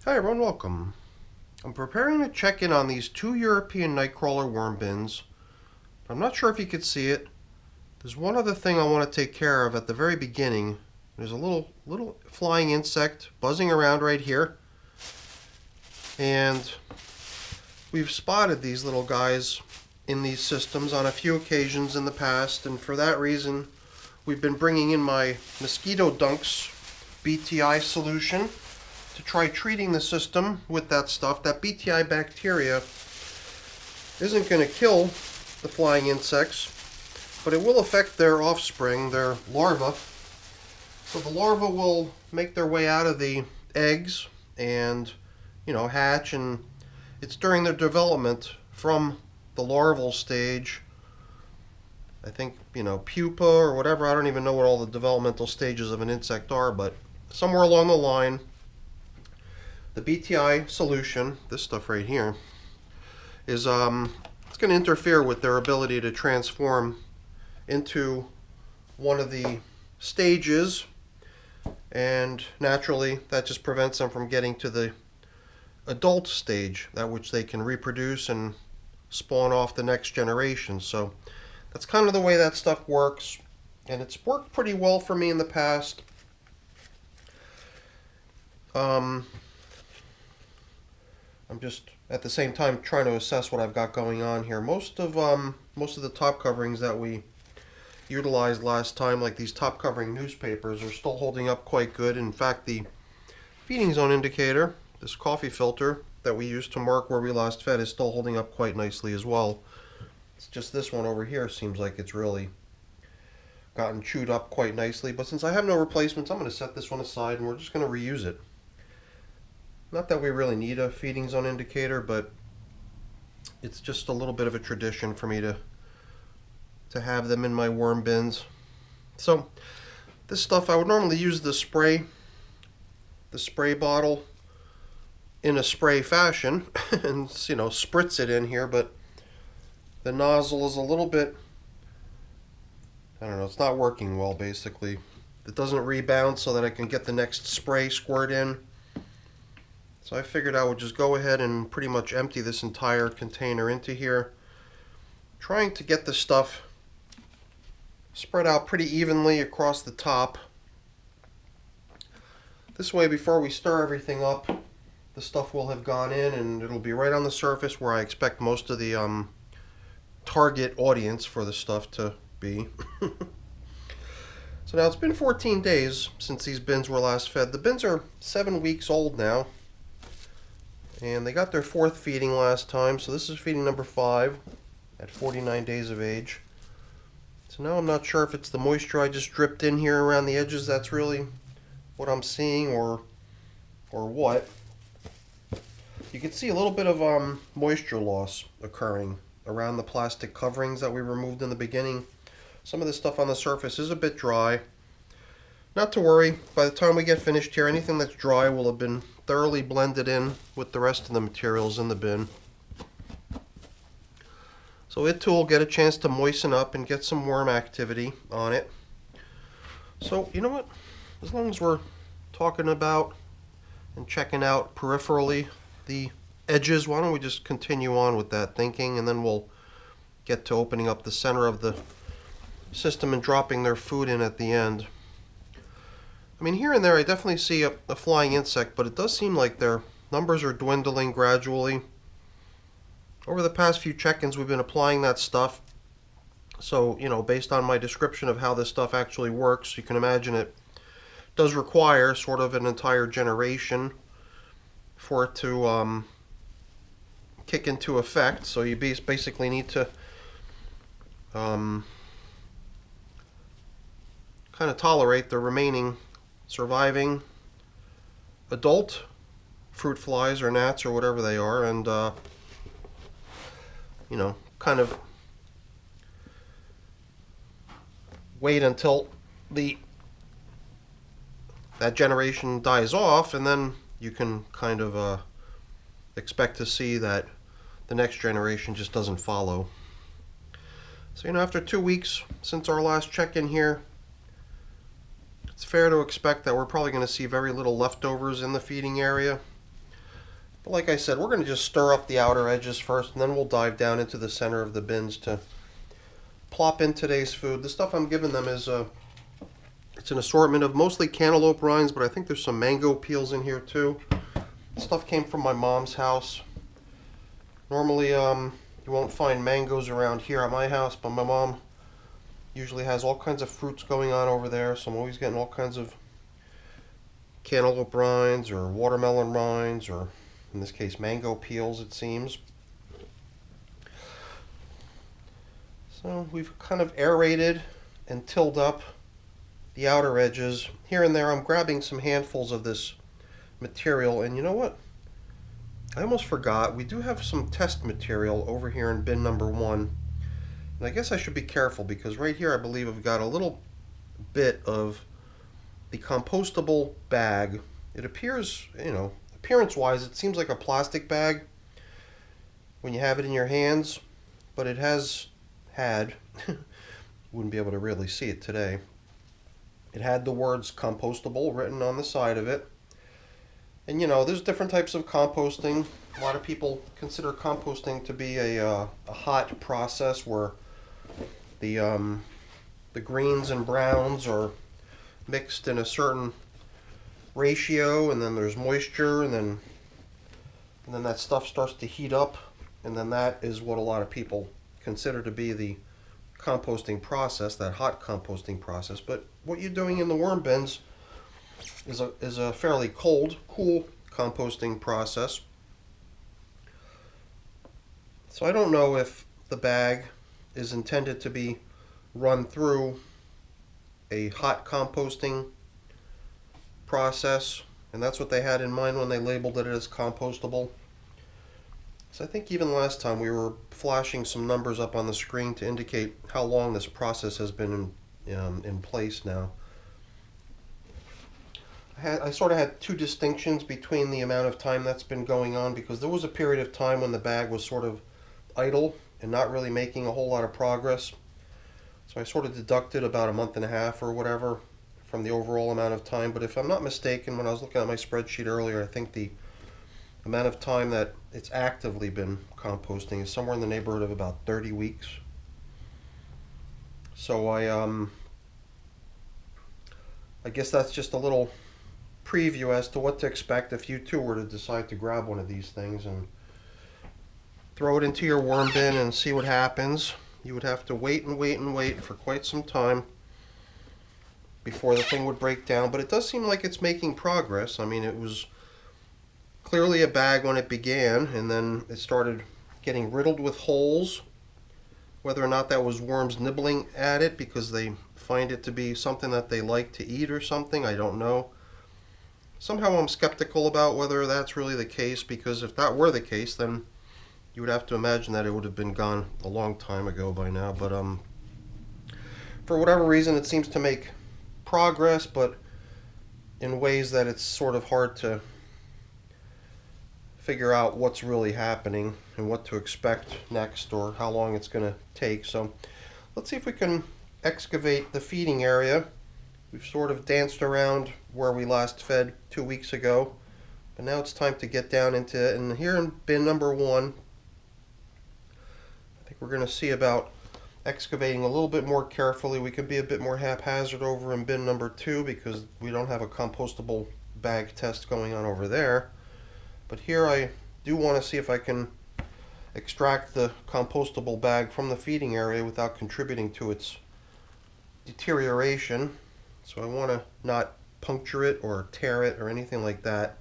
Hi everyone, welcome. I'm preparing to check in on these two European nightcrawler worm bins. I'm not sure if you could see it. There's one other thing I want to take care of at the very beginning. There's a little flying insect buzzing around right here. And we've spotted these little guys in these systems on a few occasions in the past, and for that reason we've been bringing in my mosquito dunks BTI solution to try treating the system with that stuff. That BTI bacteria isn't going to kill the flying insects, but it will affect their offspring, their larvae. So the larvae will make their way out of the eggs and, hatch, and it's during their development from the larval stage, I think, pupa or whatever. I don't even know what all the developmental stages of an insect are, but somewhere along the line, the BTI solution, this stuff right here, is it's going to interfere with their ability to transform into one of the stages, and naturally that just prevents them from getting to the adult stage, that which they can reproduce and spawn off the next generation. So that's kind of the way that stuff works, and it's worked pretty well for me in the past. I'm just at the same time trying to assess what I've got going on here. Most of the top coverings that we utilized last time, like these top covering newspapers, are still holding up quite good. In fact, the feeding zone indicator, this coffee filter that we used to mark where we last fed, is still holding up quite nicely as well. It's just this one over here seems like it's really gotten chewed up quite nicely, but since I have no replacements, I'm going to set this one aside and we're just going to reuse it. Not that we really need a feeding zone indicator, but it's just a little bit of a tradition for me to have them in my worm bins. So this stuff, I would normally use the spray bottle in a spray fashion and spritz it in here, but the nozzle is a little bit, I don't know, it's not working well basically. It doesn't rebound so that I can get the next spray squirt in. So I figured I would just go ahead and pretty much empty this entire container into here, trying to get the stuff spread out pretty evenly across the top. This way, before we stir everything up, the stuff will have gone in and it'll be right on the surface where I expect most of the target audience for the stuff to be. So now it's been 14 days since these bins were last fed. The bins are 7 weeks old now, and they got their 4th feeding last time, so this is feeding number 5 at 49 days of age. So now I'm not sure if it's the moisture I just dripped in here around the edges that's really what I'm seeing, or what. You can see a little bit of moisture loss occurring around the plastic coverings that we removed in the beginning. Some of the stuff on the surface is a bit dry. Not to worry, by the time we get finished here, anything that's dry will have been thoroughly blended in with the rest of the materials in the bin. So it too will get a chance to moisten up and get some worm activity on it. So you know what, as long as we're talking about and checking out peripherally the edges, why don't we just continue on with that thinking, and then we'll get to opening up the center of the system and dropping their food in at the end. I mean, here and there I definitely see a flying insect, but it does seem like their numbers are dwindling gradually. Over the past few check-ins we've been applying that stuff, so based on my description of how this stuff actually works, you can imagine it does require sort of an entire generation for it to kick into effect. So you basically need to kind of tolerate the remaining surviving adult fruit flies or gnats or whatever they are, and kind of wait until that generation dies off, and then you can kind of expect to see that the next generation just doesn't follow. So after 2 weeks since our last check-in here, it's fair to expect that we're probably going to see very little leftovers in the feeding area. But like I said, we're going to just stir up the outer edges first, and then we'll dive down into the center of the bins to plop in today's food. The stuff I'm giving them is it's an assortment of mostly cantaloupe rinds, but I think there's some mango peels in here too. The stuff came from my mom's house. Normally, you won't find mangoes around here at my house, but my mom usually has all kinds of fruits going on over there, so I'm always getting all kinds of cantaloupe rinds or watermelon rinds, or in this case mango peels, it seems. So we've kind of aerated and tilled up the outer edges. Here and there I'm grabbing some handfuls of this material, and you know what? I almost forgot, we do have some test material over here in bin number 1. And I guess I should be careful because right here I believe I've got a little bit of the compostable bag. It appears, you know, appearance-wise it seems like a plastic bag when you have it in your hands, but it has had, wouldn't be able to really see it today, it had the words compostable written on the side of it. And you know, there's different types of composting. A lot of people consider composting to be a hot process where the greens and browns are mixed in a certain ratio, and then there's moisture, and then that stuff starts to heat up, and then that is what a lot of people consider to be the composting process, that hot composting process. But what you're doing in the worm bins is a fairly cool composting process. So I don't know if the bag is intended to be run through a hot composting process, and that's what they had in mind when they labeled it as compostable. So I think even last time we were flashing some numbers up on the screen to indicate how long this process has been in place now. I sort of had two distinctions between the amount of time that's been going on, because there was a period of time when the bag was sort of idle and not really making a whole lot of progress. So I sort of deducted about a month and a half or whatever from the overall amount of time. But if I'm not mistaken, when I was looking at my spreadsheet earlier, I think the amount of time that it's actively been composting is somewhere in the neighborhood of about 30 weeks. So I guess that's just a little preview as to what to expect if you too were to decide to grab one of these things and throw it into your worm bin and see what happens. You would have to wait and wait and wait for quite some time before the thing would break down, but it does seem like it's making progress. I mean, it was clearly a bag when it began, and then it started getting riddled with holes. Whether or not that was worms nibbling at it because they find it to be something that they like to eat or something, I don't know. Somehow I'm skeptical about whether that's really the case, because if that were the case, then you would have to imagine that it would have been gone a long time ago by now. But for whatever reason, it seems to make progress, but in ways that it's sort of hard to figure out what's really happening and what to expect next or how long it's going to take. So let's see if we can excavate the feeding area. We've sort of danced around where we last fed 2 weeks ago, but now it's time to get down into it. And here in bin number 1, I think we're going to see about excavating a little bit more carefully. We can be a bit more haphazard over in bin number 2 because we don't have a compostable bag test going on over there. But here I do want to see if I can extract the compostable bag from the feeding area without contributing to its deterioration. So I want to not puncture it or tear it or anything like that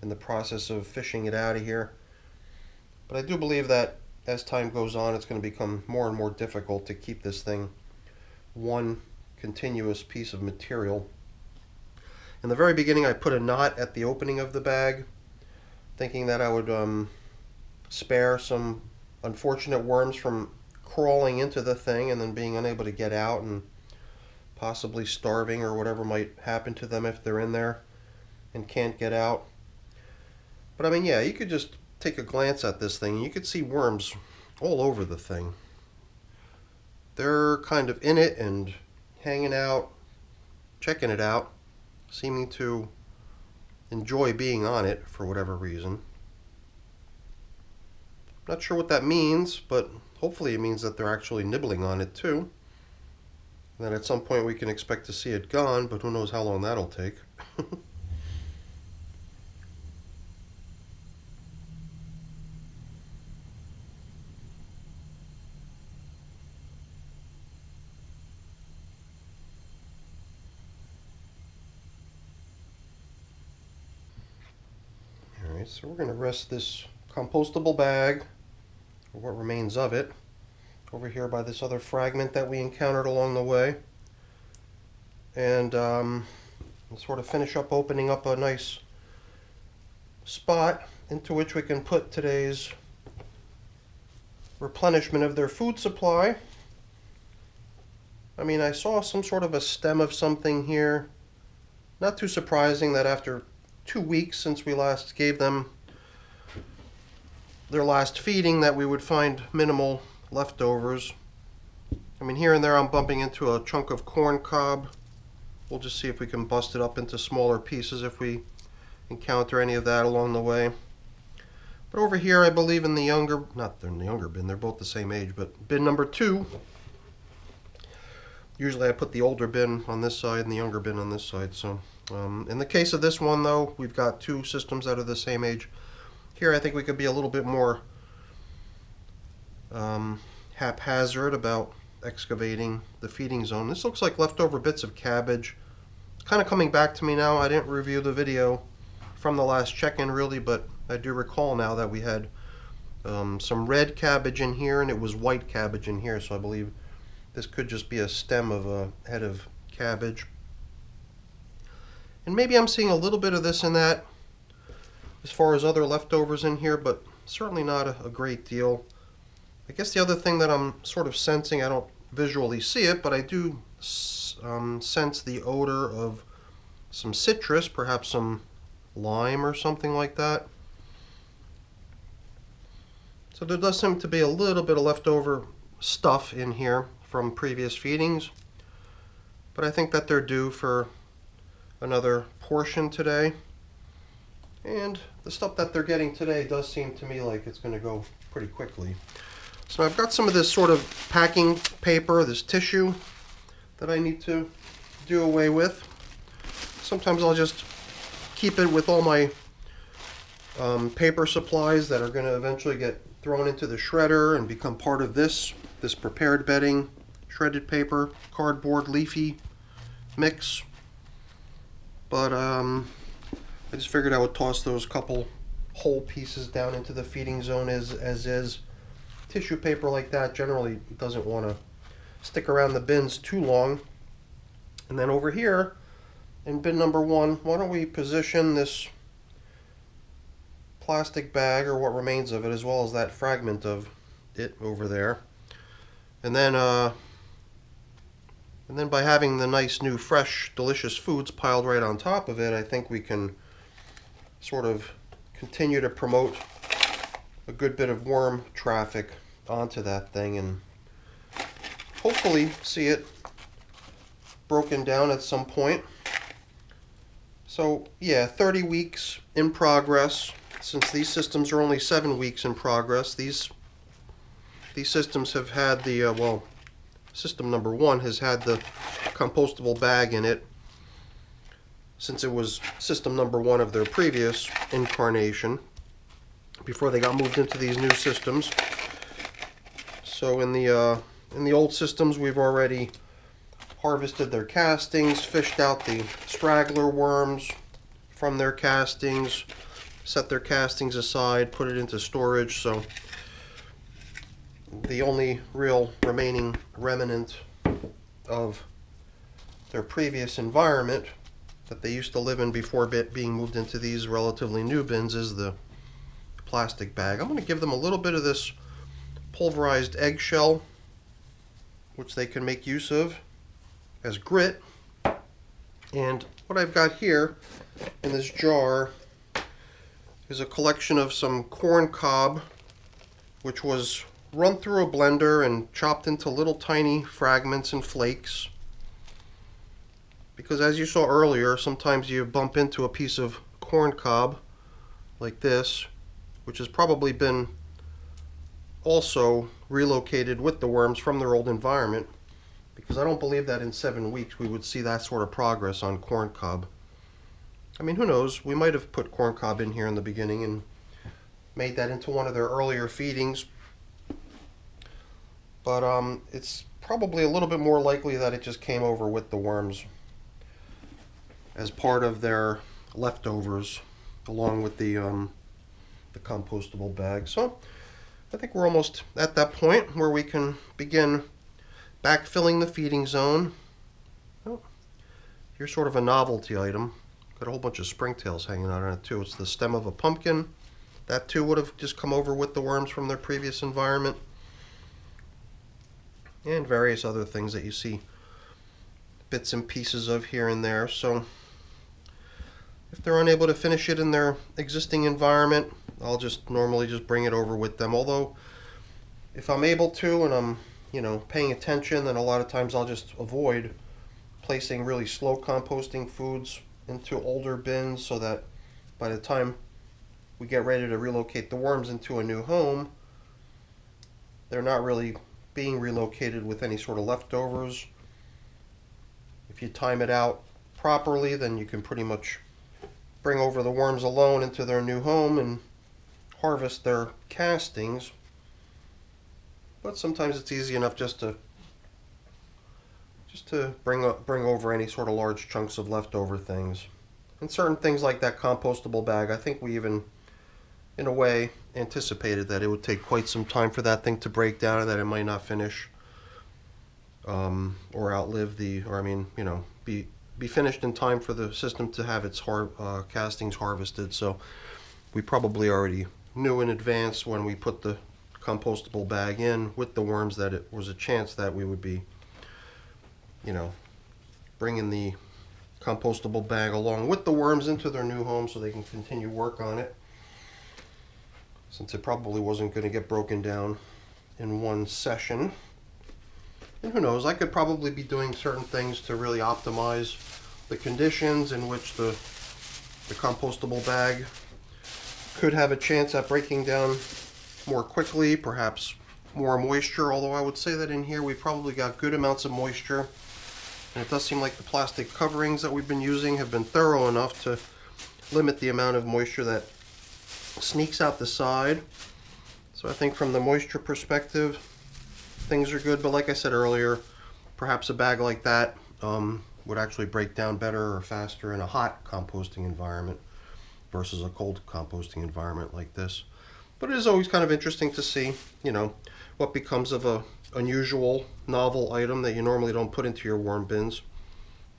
in the process of fishing it out of here. But I do believe that as time goes on, it's going to become more and more difficult to keep this thing one continuous piece of material. In the very beginning, I put a knot at the opening of the bag, thinking that I would spare some unfortunate worms from crawling into the thing and then being unable to get out and possibly starving or whatever might happen to them if they're in there and can't get out. But I mean, yeah, you could just take a glance at this thing and you could see worms all over the thing. They're kind of in it and hanging out, checking it out, seeming to enjoy being on it for whatever reason. Not sure what that means, but hopefully it means that they're actually nibbling on it too. And then at some point we can expect to see it gone, but who knows how long that'll take. Alright, so we're going to rest this compostable bag, or what remains of it, over here by this other fragment that we encountered along the way. And we'll sort of finish up opening up a nice spot into which we can put today's replenishment of their food supply. I mean, I saw some sort of a stem of something here. Not too surprising that after 2 weeks since we last gave them their last feeding that we would find minimal leftovers. I mean, here and there I'm bumping into a chunk of corn cob. We'll just see if we can bust it up into smaller pieces if we encounter any of that along the way. But over here, I believe in the younger, not in the younger bin, they're both the same age, but bin number 2. Usually I put the older bin on this side and the younger bin on this side. So in the case of this one though, we've got 2 systems that are the same age. Here I think we could be a little bit more haphazard about excavating the feeding zone. This looks like leftover bits of cabbage. It's kind of coming back to me now. I didn't review the video from the last check-in really, but I do recall now that we had some red cabbage in here and it was white cabbage in here, so I believe this could just be a stem of a head of cabbage. And maybe I'm seeing a little bit of this and that as far as other leftovers in here, but certainly not a great deal. I guess the other thing that I'm sort of sensing, I don't visually see it, but I do sense the odor of some citrus, perhaps some lime or something like that. So there does seem to be a little bit of leftover stuff in here from previous feedings, but I think that they're due for another portion today. And the stuff that they're getting today does seem to me like it's going to go pretty quickly. So I've got some of this sort of packing paper, this tissue that I need to do away with. Sometimes I'll just keep it with all my paper supplies that are going to eventually get thrown into the shredder and become part of this prepared bedding, shredded paper, cardboard, leafy mix. But I just figured I would toss those couple whole pieces down into the feeding zone as is. Tissue paper like that generally doesn't want to stick around the bins too long. And then over here in bin number 1, why don't we position this plastic bag, or what remains of it, as well as that fragment of it over there. And then by having the nice new fresh delicious foods piled right on top of it, I think we can sort of continue to promote a good bit of worm traffic onto that thing and hopefully see it broken down at some point. So yeah, 30 weeks in progress. Since these systems are only 7 weeks in progress, these systems have had the well, system number 1 has had the compostable bag in it since it was system number 1 of their previous incarnation, before they got moved into these new systems. So in the old systems, we've already harvested their castings, fished out the straggler worms from their castings, set their castings aside, put it into storage. So the only real remaining remnant of their previous environment that they used to live in before being moved into these relatively new bins is the plastic bag. I'm going to give them a little bit of this pulverized eggshell, which they can make use of as grit. And what I've got here in this jar is a collection of some corn cob, which was run through a blender and chopped into little tiny fragments and flakes. Because as you saw earlier, sometimes you bump into a piece of corn cob like this, which has probably been also relocated with the worms from their old environment, because I don't believe that in 7 weeks we would see that sort of progress on corn cob. I mean, who knows? We might have put corn cob in here in the beginning and made that into one of their earlier feedings. But it's probably a little bit more likely that it just came over with the worms as part of their leftovers, along with the compostable bag. So I think we're almost at that point where we can begin backfilling the feeding zone. Oh, here's sort of a novelty item. Got a whole bunch of springtails hanging out on it too. It's the stem of a pumpkin. That too would have just come over with the worms from their previous environment. And various other things that you see bits and pieces of here and there. So if they're unable to finish it in their existing environment, I'll just normally just bring it over with them. Although if I'm able to and I'm, paying attention, then a lot of times I'll just avoid placing really slow composting foods into older bins, so that by the time we get ready to relocate the worms into a new home, they're not really being relocated with any sort of leftovers. If you time it out properly, then you can pretty much bring over the worms alone into their new home and harvest their castings. But sometimes it's easy enough just to bring over any sort of large chunks of leftover things. And certain things like that compostable bag, I think we even, in a way, anticipated that it would take quite some time for that thing to break down, and that it might not finish or outlive be finished in time for the system to have its castings harvested. So we probably already knew in advance when we put the compostable bag in with the worms that it was a chance that we would be, bringing the compostable bag along with the worms into their new home so they can continue work on it, since it probably wasn't going to get broken down in one session. And who knows, I could probably be doing certain things to really optimize the conditions in which the compostable bag could have a chance at breaking down more quickly, perhaps more moisture, although I would say that in here we've probably got good amounts of moisture. And it does seem like the plastic coverings that we've been using have been thorough enough to limit the amount of moisture that sneaks out the side. So I think from the moisture perspective, things are good. But like I said earlier, perhaps a bag like that would actually break down better or faster in a hot composting environment versus a cold composting environment like this. But it is always kind of interesting to see, what becomes of a unusual, novel item that you normally don't put into your worm bins.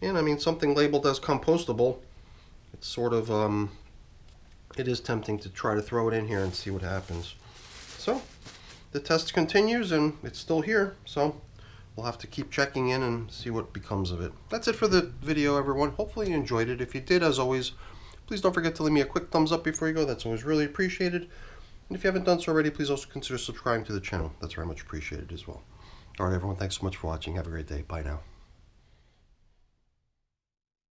And I mean, something labeled as compostable, it's sort of, it is tempting to try to throw it in here and see what happens. So the test continues and it's still here, so we'll have to keep checking in and see what becomes of it. That's it for the video, everyone. Hopefully you enjoyed it. If you did, as always, please don't forget to leave me a quick thumbs up before you go. That's always really appreciated. And if you haven't done so already, please also consider subscribing to the channel. That's very much appreciated as well. All right, everyone, thanks so much for watching. Have a great day. Bye now.